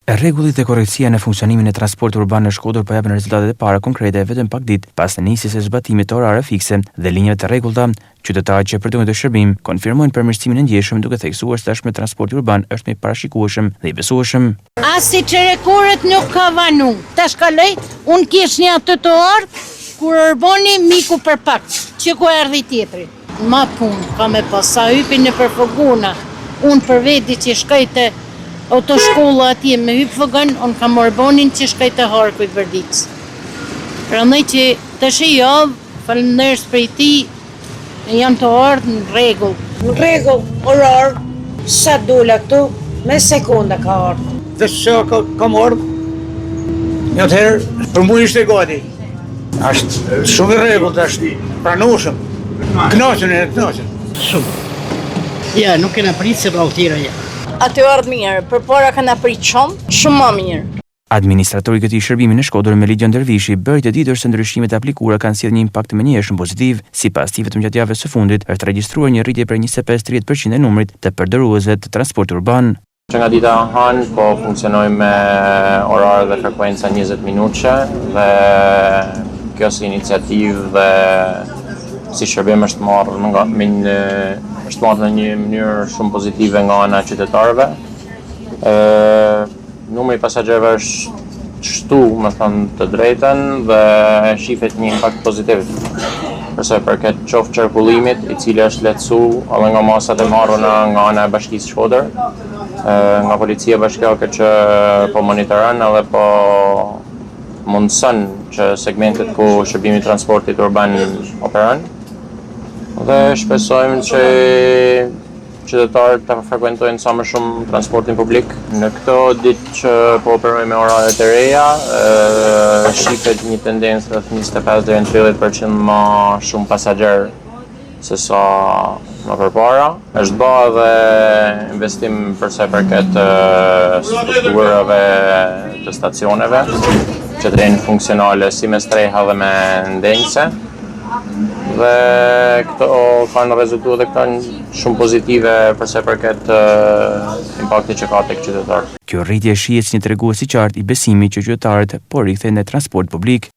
Rregullit dhe korrektësia në funksionimin e transportit urban në Shkodër po japin rezultatet e para konkrete vetëm pak ditë pas nisjes së zbatimit të orare fikse dhe linjave të rregullta. Qytetarët që përdorin këtë shërbim konfirmojnë përmirësimin e ndjeshëm, duke theksuar se tashmë transporti urban është më i parashikueshëm dhe i besueshëm. As si çerekorët nuk ka vanu. Tash kaloj, unë kish një atë të ardh kur Urbani miku për pak, që ku erdhi tjetri. Ma punë, ka me pas sa hypin në përfoguna. Unë për veti që shkajte autoshkolla atje me hyp vëgën, unë kam Urbanin që shkajte Harku i Verdicës. Prandaj që tash javë, faleminderit për ti, janë të ardhur në rregull. Në rregull, orar, sa dola këtu, me sekonda ka ardhur. Dhe që kam ardhur, një atëherë, për mu ishte gati. Ashtë shumë i rregullt, është pranueshëm. Kënaqen. Shumë. Ja, nuk kena pritë se rallëtira ja. Aty ardhë mirë, për para kanë pritë shumë më mirë. Administratori i këtij shërbimi në Shkodër, Meligjën Dervishi, bëri të ditur se ndryshimet e aplikuara kanë sjellë një impakt të menjëhershëm pozitiv. Sipas tij, vetëm gjatë javës së fundit është regjistruar një rritje prej 25-30% e numrit të përdorësve të transportit urban. Që nga dita hanë, po funksionojmë me orare dhe frekuenca 20 minutëshe dhe kjo si iniciativë dhe si shërbim është marrë në një mënyrë shumë pozitive nga ana e qytetarëve. Numri i pasagerëve është shtu, me thënë të drejtën, dhe shifet një impakt pozitiv. Përsa përket qoftë qarkullimit, i cili është lehtësu edhe nga masat e marruna nga ana e Bashkisë Shkodër, nga policia bashkiake që po monitoron edhe po mundson që segmentet ku shërbimi i transportit urban operon. Dhe shpresojmë që qytetarët të frekuentojnë sa më shumë transportin publik. Në këto ditë që po operojmë me orare të reja, shifet një tendencë rreth 25-30% më shumë pasagerë se sa më përpara. Është bërë edhe investim përsa përket strukturave të stacioneve, që të rinë funksionale si me streha dhe me ndenjse. Dhe këto kanë rezultuar dhe kanë shumë pozitive përsa përket impakti që ka tek qytetarët. Kjo rritje shihet si një tregues i qartë i besimit që qytetarët po rikthehen në transport publik.